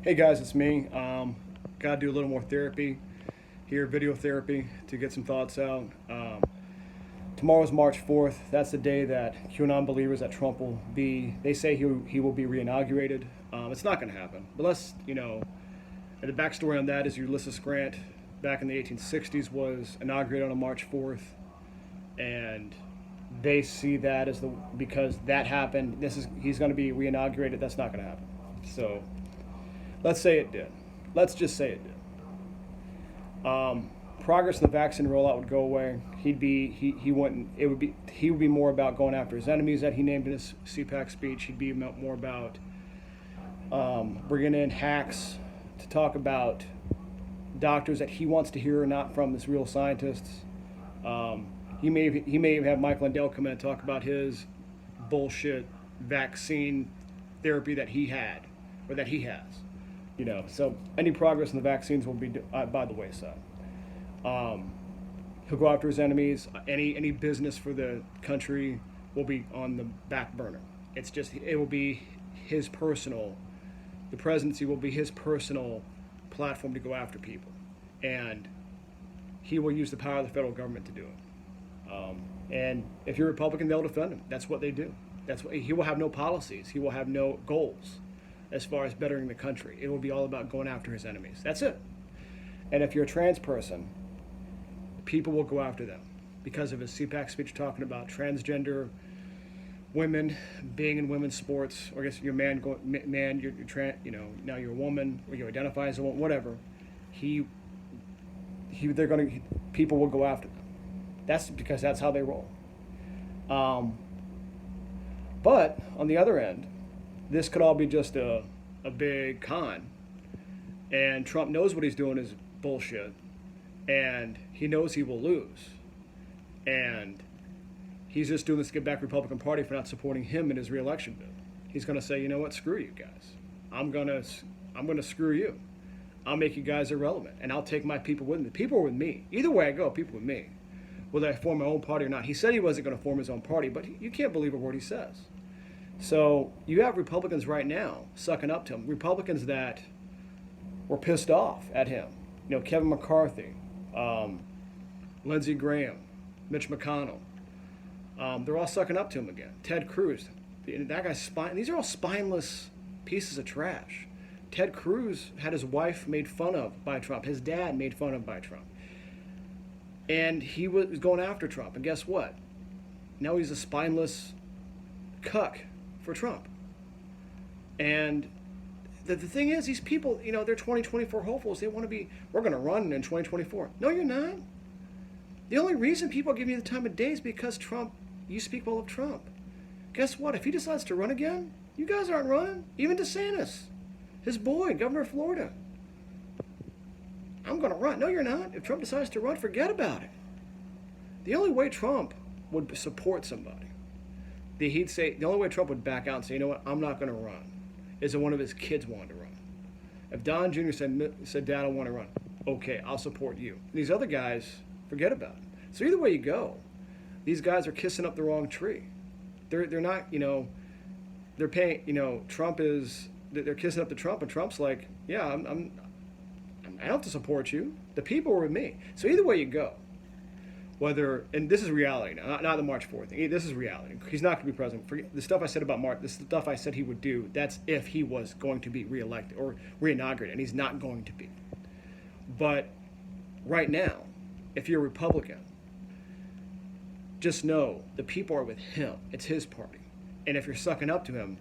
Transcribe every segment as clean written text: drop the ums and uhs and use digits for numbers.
Hey guys, it's me. Got to do a little more therapy here, video therapy, to get some thoughts out. Tomorrow's March 4th. That's the day that QAnon believers that Trump will be, they say he will be reinaugurated. It's not going to happen. But and the backstory on that is Ulysses Grant back in the 1860s was inaugurated on March 4th. And they see that as because that happened, he's going to be reinaugurated. That's not going to happen. So let's say it did. Let's just say it did. Progress in the vaccine rollout would go away. He would be more about going after his enemies that he named in his CPAC speech. He'd be more about bringing in hacks to talk about doctors that he wants to hear, not from his real scientists. He may have Mike Lindell come in and talk about his bullshit vaccine therapy that he had or that he has. So any progress in the vaccines will be by the wayside. He'll go after his enemies. Any business for the country will be on the back burner. It will be his personal. The presidency will be his personal platform to go after people, and he will use the power of the federal government to do it. And if you're a Republican, they'll defend him. That's what they do. He will have no policies. He will have no goals as far as bettering the country. It will be all about going after his enemies. That's it. And if you're a trans person, people will go after them because of his CPAC speech talking about transgender women being in women's sports. Or I guess you're you're trans, now you're a woman, or you identify as a woman, whatever. People will go after them. That's because that's how they roll. But on the other end, this could all be just a big con, and Trump knows what he's doing is bullshit, and he knows he will lose, and he's just doing this to get back the Republican Party for not supporting him in his re-election bid. He's going to say, you know what, screw you guys. I'm going to screw you. I'll make you guys irrelevant, and I'll take my people with me. The people are with me. Either way I go, people with me. Whether I form my own party or not. He said he wasn't going to form his own party, but you can't believe a word he says. So you have Republicans right now sucking up to him. Republicans that were pissed off at him. Kevin McCarthy, Lindsey Graham, Mitch McConnell. They're all sucking up to him again. Ted Cruz. That guy's these are all spineless pieces of trash. Ted Cruz had his wife made fun of by Trump. His dad made fun of by Trump. And he was going after Trump. And guess what? Now he's a spineless cuck for Trump. And the thing is, these people, they're 2024 hopefuls. They want to be, we're going to run in 2024. No, you're not. The only reason people give you the time of day is because you speak well of Trump. Guess what? If he decides to run again, you guys aren't running. Even DeSantis, his boy, governor of Florida. I'm going to run. No, you're not. If Trump decides to run, forget about it. The only way Trump would support somebody, he'd say, the only way Trump would back out and say, you know what, I'm not going to run, is if one of his kids wanted to run. If Don Jr. said, Dad, I want to run, okay, I'll support you. And these other guys, forget about it. So either way you go, these guys are kissing up the wrong tree. They're not, they're paying, they're kissing up to Trump, and Trump's like, yeah, I don't have to support you. The people are with me. So either way you go, and this is reality now, not the March 4th thing. This is reality. He's not going to be president. Forget the stuff I said about March. The stuff I said he would do. That's if he was going to be reelected or reinaugurated, and he's not going to be. But right now, if you're a Republican, just know the people are with him. It's his party, and if you're sucking up to him,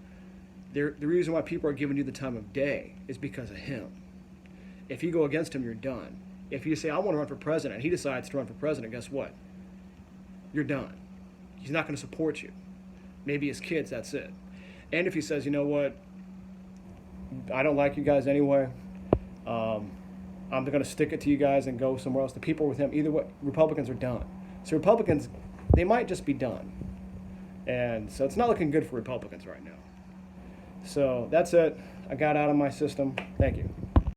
the reason why people are giving you the time of day is because of him. If you go against him, you're done. If you say, I want to run for president, and he decides to run for president, guess what? You're done. He's not going to support you. Maybe his kids, that's it. And if he says, you know what, I don't like you guys anyway, I'm going to stick it to you guys and go somewhere else. The people with him, either way, Republicans are done. So Republicans, they might just be done. And so it's not looking good for Republicans right now. So that's it. I got out of my system. Thank you.